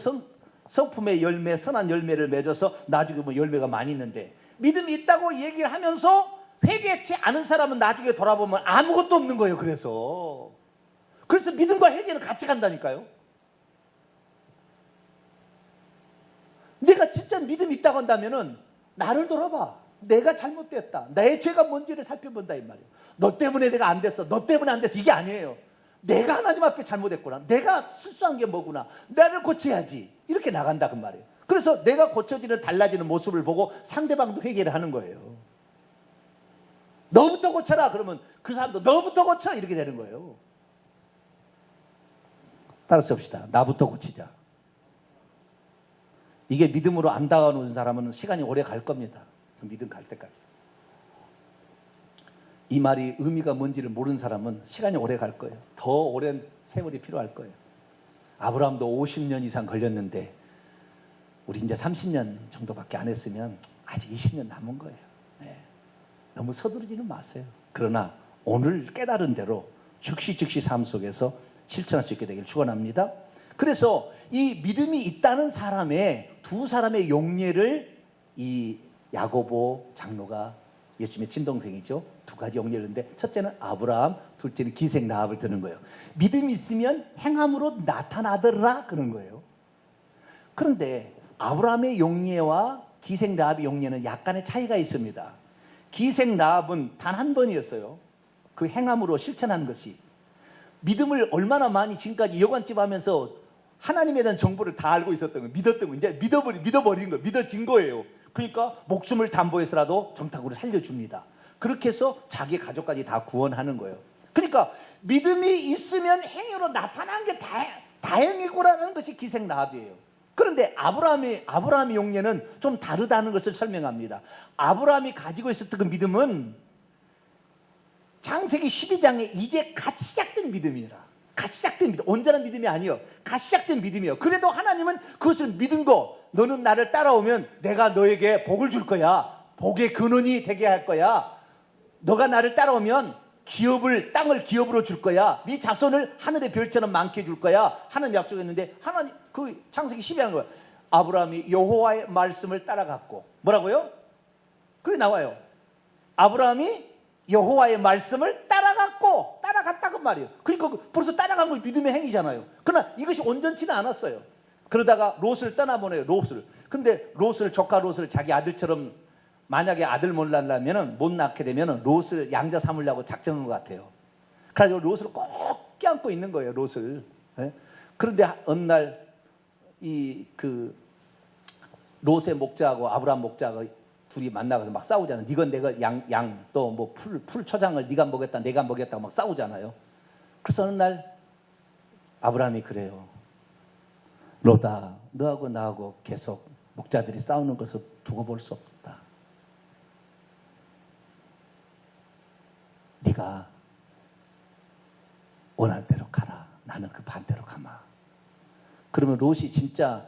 성품의 열매, 선한 열매를 맺어서 나중에 뭐 열매가 많이 있는데, 믿음이 있다고 얘기를 하면서 회개치 않은 사람은 나중에 돌아보면 아무것도 없는 거예요. 그래서 믿음과 회개는 같이 간다니까요. 내가 진짜 믿음이 있다고 한다면은 나를 돌아봐. 내가 잘못됐다. 나의 죄가 뭔지를 살펴본다 이 말이에요. 너 때문에 내가 안 됐어. 너 때문에 안 됐어. 이게 아니에요. 내가 하나님 앞에 잘못했구나. 내가 실수한 게 뭐구나. 나를 고쳐야지. 이렇게 나간다 그 말이에요. 그래서 내가 고쳐지는 달라지는 모습을 보고 상대방도 회개를 하는 거예요. 너부터 고쳐라. 그러면 그 사람도 너부터 고쳐. 이렇게 되는 거예요. 따라서 합시다. 나부터 고치자. 이게 믿음으로 안 다가오는 사람은 시간이 오래 갈 겁니다. 믿음 갈 때까지. 이 말이 의미가 뭔지를 모르는 사람은 시간이 오래 갈 거예요. 더 오랜 세월이 필요할 거예요. 아브라함도 50년 이상 걸렸는데 우리 이제 30년 정도밖에 안 했으면 아직 20년 남은 거예요. 네. 너무 서두르지는 마세요. 그러나 오늘 깨달은 대로 즉시 삶 속에서 실천할 수 있게 되길 축원합니다. 그래서 이 믿음이 있다는 사람의 두 사람의 용례를 이 야고보 장로가, 예수님의 친동생이죠, 두 가지 용례를 했는데, 첫째는 아브라함, 둘째는 기생 라합을 드는 거예요. 믿음이 있으면 행함으로 나타나더라 그런 거예요. 그런데 아브라함의 용례와 기생 라합의 용례는 약간의 차이가 있습니다. 기생 라합은 단 한 번이었어요. 그 행함으로 실천한 것이. 믿음을 얼마나 많이 지금까지 여관집 하면서 하나님에 대한 정보를 다 알고 있었던 거예요. 믿었던 거예요. 이제 믿어버린 거예요. 믿어진 거예요. 그러니까 목숨을 담보해서라도 정탁으로 살려줍니다. 그렇게 해서 자기 가족까지 다 구원하는 거예요. 그러니까 믿음이 있으면 행위로 나타난 게 다행이고라는 것이 기생 라합이에요. 그런데 아브라함의 용례는 좀 다르다는 것을 설명합니다. 아브라함이 가지고 있었던 그 믿음은 창세기 12장에 이제 갓 시작된 믿음이라. 갓 시작된 믿음. 온전한 믿음이 아니에요. 갓 시작된 믿음이에요. 그래도 하나님은 그것을 믿은 거, 너는 나를 따라오면 내가 너에게 복을 줄 거야. 복의 근원이 되게 할 거야. 너가 나를 따라오면 땅을 기업으로 줄 거야. 네 자손을 하늘의 별처럼 많게 줄 거야. 하나님 약속했는데, 하나님 그 창세기 12장 거예요. 아브라함이 여호와의 말씀을 따라갔고, 뭐라고요? 그게 나와요. 아브라함이 여호와의 말씀을 따라갔다고 말이에요. 그러니까 벌써 따라간 걸 믿음의 행위잖아요. 그러나 이것이 온전치는 않았어요. 그러다가 롯을 떠나보내요. 근데 조카 롯을 자기 아들처럼, 만약에 아들 못 낳게 되면 롯을 양자 삼으려고 작정한 것 같아요. 그래서 롯을 꼭 껴안고 있는 거예요. 롯을. 네? 그런데 어느 날 롯의 목자하고 아브라함 목자하고 둘이 만나서 막 싸우잖아요. 니건 내가 양 또 뭐 풀 초장을 네가 먹였다 내가 먹였다 막 싸우잖아요. 그래서 어느 날 아브라함이 그래요. 롯아, 너하고 나하고 계속 목자들이 싸우는 것을 두고 볼 수 없다. 네가 원하는 대로 가라. 나는 그 반대로 가마. 그러면 롯이 진짜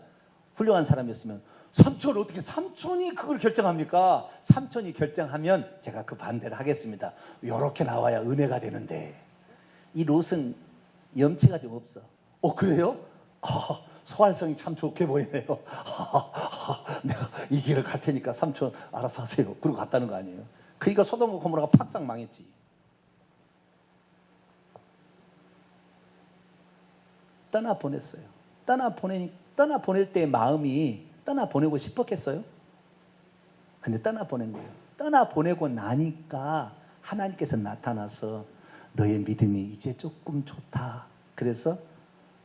훌륭한 사람이었으면, 삼촌이 그걸 결정합니까? 삼촌이 결정하면 제가 그 반대를 하겠습니다. 이렇게 나와야 은혜가 되는데, 이 롯은 염치가 좀 없어. 그래요? 소활성이 참 좋게 보이네요. 내가 이 길을 갈 테니까 삼촌 알아서 하세요. 그러고 갔다는 거 아니에요? 그러니까 소돔과 고모라가 팍상 망했지. 떠나보냈어요. 떠나보낼 때 마음이 떠나보내고 싶었겠어요? 근데 떠나보낸 거예요. 떠나보내고 나니까 하나님께서 나타나서 너의 믿음이 이제 조금 좋다. 그래서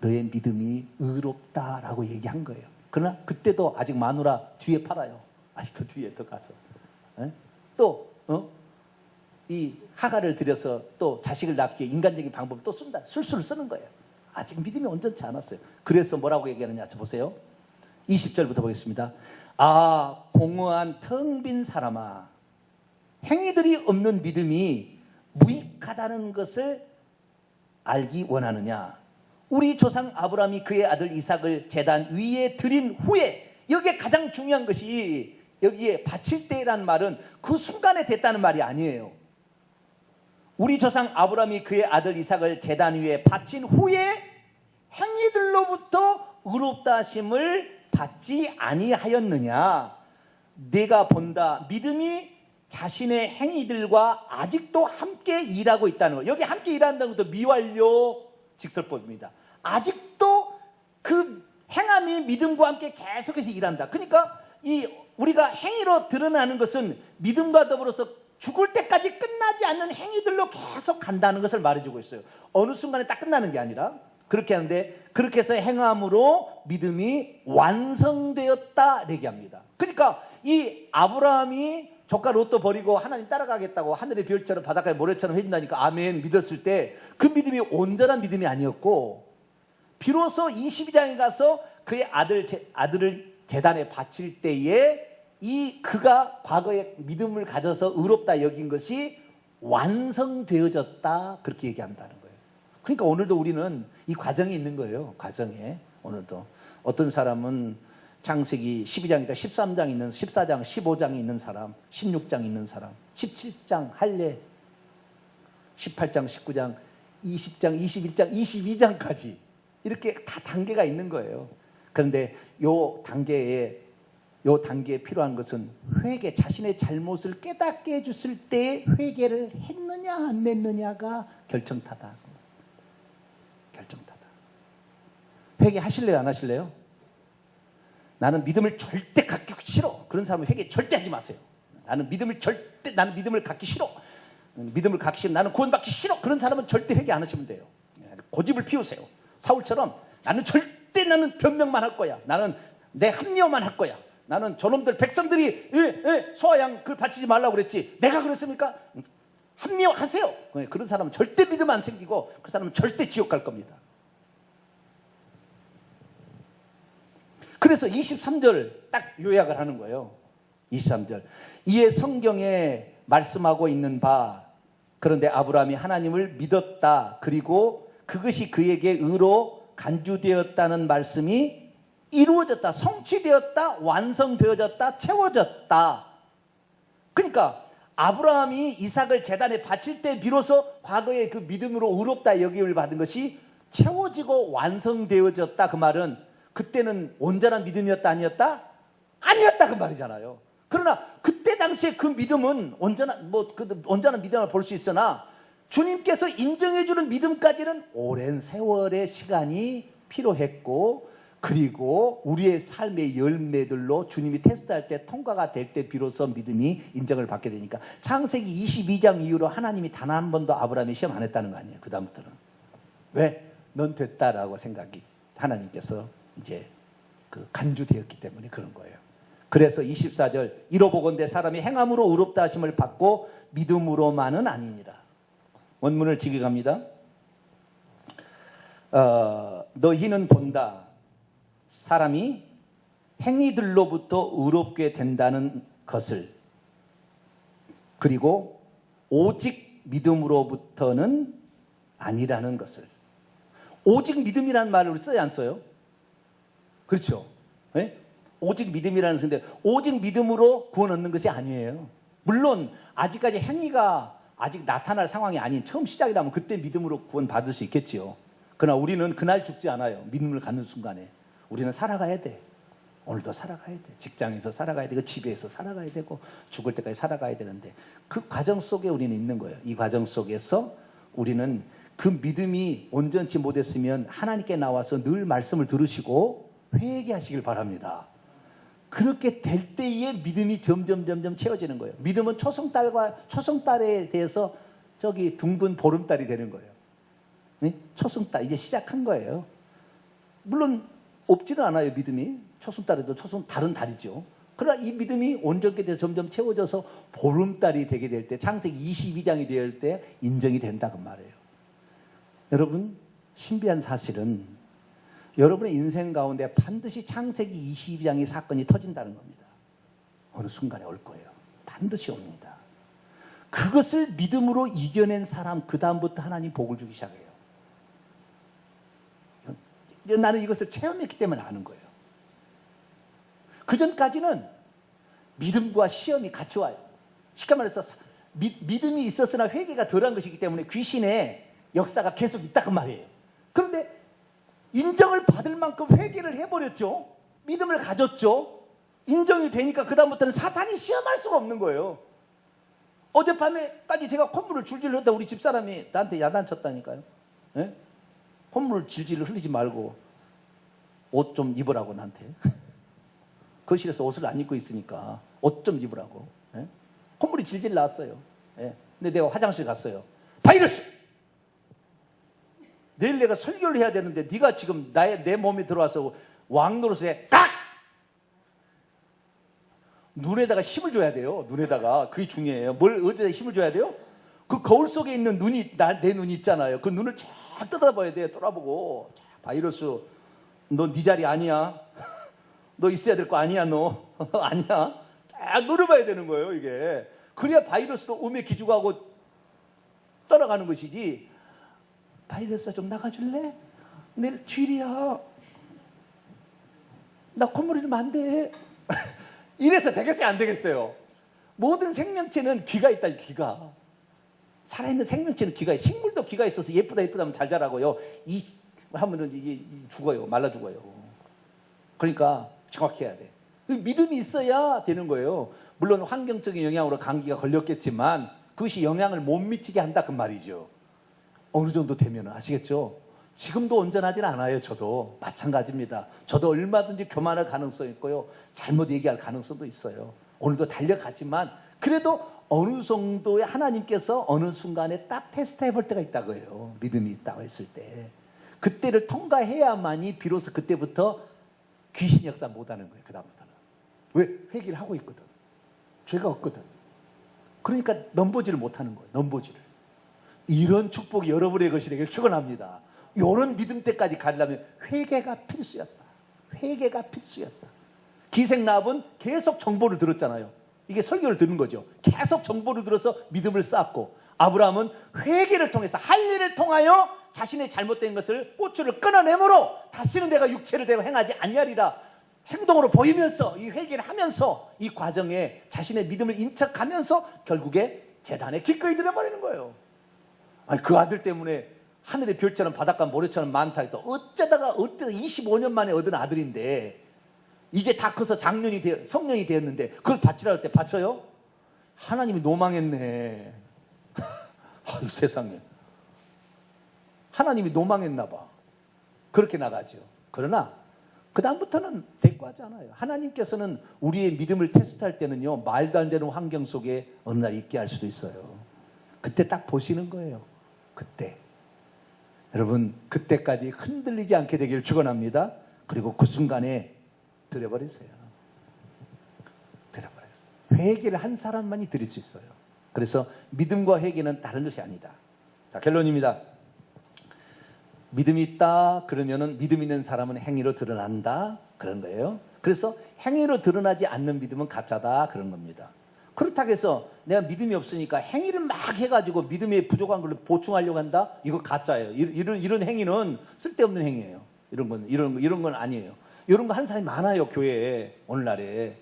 너의 믿음이 의롭다라고 얘기한 거예요. 그러나 그때도 아직 마누라 뒤에 팔아요. 아직도 뒤에 더 가서. 이 하가를 들여서 또 자식을 낳기 위해 인간적인 방법을 또 쓴다. 술수를 쓰는 거예요. 아직 믿음이 온전치 않았어요. 그래서 뭐라고 얘기하느냐 보세요. 20절부터 보겠습니다. 아, 공허한 텅 빈 사람아, 행위들이 없는 믿음이 무익하다는 것을 알기 원하느냐. 우리 조상 아브라함이 그의 아들 이삭을 제단 위에 드린 후에, 여기에 가장 중요한 것이 여기에 바칠 때라는 말은 그 순간에 됐다는 말이 아니에요. 우리 조상 아브라함이 그의 아들 이삭을 제단 위에 바친 후에 행위들로부터 의롭다 하심을 받지 아니하였느냐. 내가 본다, 믿음이 자신의 행위들과 아직도 함께 일하고 있다는 거. 여기 함께 일한다는 것도 미완료 직설법입니다. 아직도 그 행함이 믿음과 함께 계속해서 일한다. 그러니까 우리가 행위로 드러나는 것은 믿음과 더불어서 죽을 때까지 끝나지 않는 행위들로 계속 간다는 것을 말해주고 있어요. 어느 순간에 딱 끝나는 게 아니라 그렇게 하는데, 그렇게 해서 행함으로 믿음이 완성되었다 얘기합니다. 그러니까 이 아브라함이 조카 롯도 버리고 하나님 따라가겠다고 하늘의 별처럼 바닷가의 모래처럼 해준다니까 아멘 믿었을 때 그 믿음이 온전한 믿음이 아니었고, 비로소 22장에 가서 그의 아들을 제단에 바칠 때에 그가 과거에 믿음을 가져서 의롭다 여긴 것이 완성되어졌다, 그렇게 얘기한다는 거예요. 그러니까 오늘도 우리는 이 과정이 있는 거예요. 과정에 오늘도 어떤 사람은 창세기 12장이다 13장 있는 14장 15장이 있는 사람, 16장 있는 사람, 17장 할례, 18장 19장 20장 21장 22장까지 이렇게 다 단계가 있는 거예요. 그런데 요 단계에 필요한 것은 회개, 자신의 잘못을 깨닫게 해줬을 때 회개를 했느냐 안 했느냐가 결정타다. 결정타다. 회개하실래요 안 하실래요? 나는 믿음을 절대 갖기 싫어. 그런 사람은 회개 절대 하지 마세요. 나는 믿음을 갖기 싫어. 믿음을 갖기 싫어. 나는 구원받기 싫어. 그런 사람은 절대 회개 안 하시면 돼요. 고집을 피우세요. 사울처럼 나는 변명만 할 거야. 나는 내 합리화만 할 거야. 나는 저놈들 백성들이 소아양 그걸 바치지 말라고 그랬지 내가 그랬습니까? 합리화하세요. 그런 사람은 절대 믿음 안 생기고 그 사람은 절대 지옥 갈 겁니다. 그래서 23절 딱 요약을 하는 거예요. 23절. 이에 성경에 말씀하고 있는 바, 그런데 아브라함이 하나님을 믿었다. 그리고 그것이 그에게 의로 간주되었다는 말씀이 이루어졌다, 성취되었다, 완성되어졌다, 채워졌다. 그러니까 아브라함이 이삭을 제단에 바칠 때 비로소 과거의 그 믿음으로 의롭다 여김을 받은 것이 채워지고 완성되어졌다. 그 말은 그때는 온전한 믿음이었다 아니었다? 아니었다 그 말이잖아요. 그러나 그때 당시에 그 믿음은 온전한 믿음을 볼 수 있으나 주님께서 인정해주는 믿음까지는 오랜 세월의 시간이 필요했고, 그리고 우리의 삶의 열매들로 주님이 테스트할 때 통과가 될 때 비로소 믿음이 인정을 받게 되니까 창세기 22장 이후로 하나님이 단 한 번도 아브라함이 시험 안 했다는 거 아니에요. 그 다음부터는. 왜? 넌 됐다라고 생각이 하나님께서 이제 간주되었기 때문에 그런 거예요. 그래서 24절 이로보건대 사람이 행함으로 의롭다 하심을 받고 믿음으로만은 아니니라. 원문을 직역합니다. 너희는 본다. 사람이 행위들로부터 의롭게 된다는 것을, 그리고 오직 믿음으로부터는 아니라는 것을. 오직 믿음이라는 말을 써야 안 써요? 그렇죠? 네? 오직 믿음이라는 건데 오직 믿음으로 구원 얻는 것이 아니에요. 물론 아직까지 행위가 아직 나타날 상황이 아닌 처음 시작이라면 그때 믿음으로 구원 받을 수 있겠지요. 그러나 우리는 그날 죽지 않아요. 믿음을 갖는 순간에 우리는 살아가야 돼. 오늘도 살아가야 돼. 직장에서 살아가야 되고 집에서 살아가야 되고 죽을 때까지 살아가야 되는데 그 과정 속에 우리는 있는 거예요. 이 과정 속에서 우리는 그 믿음이 온전치 못했으면 하나님께 나와서 늘 말씀을 들으시고 회개하시길 바랍니다. 그렇게 될 때에 믿음이 점점 채워지는 거예요. 믿음은 초승달에 대해서 저기 둥근 보름달이 되는 거예요. 네? 초승달 이제 시작한 거예요. 물론 없지는 않아요. 믿음이 초승달에도 다른 달이죠. 그러나 이 믿음이 온전케 돼서 점점 채워져서 보름달이 되게 될 때, 창세기 22장이 될 때 인정이 된다고 말해요. 여러분, 신비한 사실은 여러분의 인생 가운데 반드시 창세기 22장의 사건이 터진다는 겁니다. 어느 순간에 올 거예요. 반드시 옵니다. 그것을 믿음으로 이겨낸 사람, 그 다음부터 하나님 복을 주기 시작해요. 나는 이것을 체험했기 때문에 아는 거예요. 그 전까지는 믿음과 시험이 같이 와요. 쉽게 말해서 믿음이 있었으나 회개가 덜한 것이기 때문에 귀신의 역사가 계속 있다 그 말이에요. 그런데 인정을 받을 만큼 회개를 해버렸죠. 믿음을 가졌죠. 인정이 되니까 그 다음부터는 사탄이 시험할 수가 없는 거예요. 어젯밤에까지 제가 콧물을 줄줄 흘렸다 우리 집사람이 나한테 야단쳤다니까요. 네? 콧물을 질질 흘리지 말고 옷 좀 입으라고 나한테. 거실에서 옷을 안 입고 있으니까 옷 좀 입으라고. 네? 콧물이 질질 나왔어요. 네? 근데 내가 화장실 갔어요. 바이러스! 내일 내가 설교를 해야 되는데 네가 지금 내 몸에 들어와서 왕노릇에 딱! 눈에다가 힘을 줘야 돼요. 눈에다가. 그게 중요해요. 어디다 힘을 줘야 돼요? 그 거울 속에 있는 눈이 내 눈이 있잖아요. 그 눈을 쫙 뜯어봐야 돼요. 돌아보고. 바이러스, 너 네 자리 아니야. 너 있어야 될 거 아니야. 너 아니야. 딱 노려봐야 되는 거예요. 이게. 그래야 바이러스도 음에 기죽하고 떠나가는 것이지. 바이러스야 좀 나가줄래? 내일 주일이야. 나 콧물 흘리면 안 돼. 이래서 되겠어요? 안 되겠어요? 모든 생명체는 귀가 있다. 귀가. 살아있는 생명체는 귀가 있어요. 식물도 귀가 있어서 예쁘다 하면 잘 자라고요. 하면은 이게 죽어요. 말라 죽어요. 그러니까 정확히 해야 돼. 믿음이 있어야 되는 거예요. 물론 환경적인 영향으로 감기가 걸렸겠지만 그것이 영향을 못 미치게 한다 그 말이죠. 어느 정도 되면 아시겠죠? 지금도 온전하진 않아요. 저도 마찬가지입니다. 저도 얼마든지 교만할 가능성이 있고요. 잘못 얘기할 가능성도 있어요. 오늘도 달려가지만 그래도 어느 정도의 하나님께서 어느 순간에 딱 테스트 해볼 때가 있다고요. 믿음이 있다고 했을 때. 그때를 통과해야만이 비로소 그때부터 귀신 역사 못하는 거예요. 그 다음부터는. 왜? 회개를 하고 있거든. 죄가 없거든. 그러니까 넘보지를 못하는 거예요. 넘보지를. 이런 축복이 여러분의 것이 되길 축원합니다. 이런 믿음 때까지 가려면 회개가 필수였다. 회개가 필수였다. 기생라합은 계속 정보를 들었잖아요. 이게 설교를 듣는 거죠. 계속 정보를 들어서 믿음을 쌓았고, 아브라함은 회개를 통해서 할 일을 통하여 자신의 잘못된 것을 꼬추를 끊어내므로 다시는 내가 육체를 대로 행하지 아니하리라 행동으로 보이면서 이 회개를 하면서 이 과정에 자신의 믿음을 인척하면서 결국에 제단에 기꺼이 들어버리는 거예요. 아니, 그 아들 때문에 하늘의 별처럼 바닷가 모래처럼 많다 했다. 어쩌다가 25년 만에 얻은 아들인데 이제 다 커서 성년이 되었는데 그걸 바치라 할 때 바쳐요? 하나님이 노망했네. 아유, 세상에. 하나님이 노망했나 봐. 그렇게 나가죠. 그러나 그 다음부터는 대꾸하지 않아요. 하나님께서는 우리의 믿음을 테스트할 때는요, 말도 안 되는 환경 속에 어느 날 있게 할 수도 있어요. 그때 딱 보시는 거예요. 그때. 여러분, 그때까지 흔들리지 않게 되기를 축원합니다. 그리고 그 순간에 드려버리세요. 드려버려요. 회개를 한 사람만이 드릴 수 있어요. 그래서 믿음과 회개는 다른 것이 아니다. 자, 결론입니다. 믿음이 있다 그러면은 믿음 있는 사람은 행위로 드러난다 그런 거예요. 그래서 행위로 드러나지 않는 믿음은 가짜다 그런 겁니다. 그렇다고 해서 내가 믿음이 없으니까 행위를 막 해가지고 믿음에 부족한 걸 보충하려고 한다? 이거 가짜예요. 이런 행위는 쓸데없는 행위예요. 이런 건 아니에요. 이런 거 한 사람이 많아요, 교회에 오늘날에.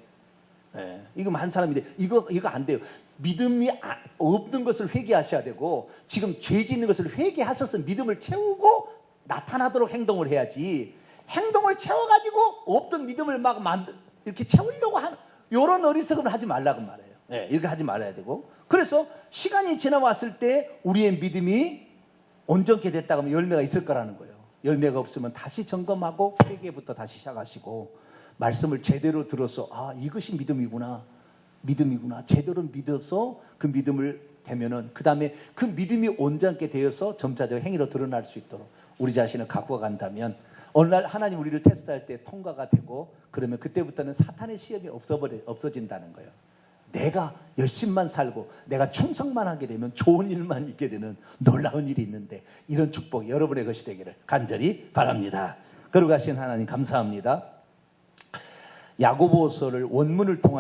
네. 이거 한 사람인데 이거 안 돼요. 믿음이 없는 것을 회개하셔야 되고 지금 죄 짓는 것을 회개하셔서 믿음을 채우고 나타나도록 행동을 해야지. 행동을 채워가지고 없던 믿음을 막 이렇게 채우려고 이런 어리석음을 하지 말라고 말해요. 네, 이렇게 하지 말아야 되고. 그래서 시간이 지나왔을 때 우리의 믿음이 온전케 됐다고 하면 열매가 있을 거라는 거예요. 열매가 없으면 다시 점검하고 회개부터 다시 시작하시고 말씀을 제대로 들어서 아 이것이 믿음이구나. 제대로 믿어서 그 믿음을 되면은 그 다음에 그 믿음이 온전케 되어서 점차적으로 행위로 드러날 수 있도록 우리 자신을 갖고 간다면 어느 날 하나님 우리를 테스트할 때 통과가 되고 그러면 그때부터는 사탄의 시험이 없어진다는 거예요. 내가 열심만 살고 내가 충성만 하게 되면 좋은 일만 있게 되는 놀라운 일이 있는데 이런 축복이 여러분의 것이 되기를 간절히 바랍니다. 거룩하신 하나님 감사합니다. 야고보서를 원문을 통하여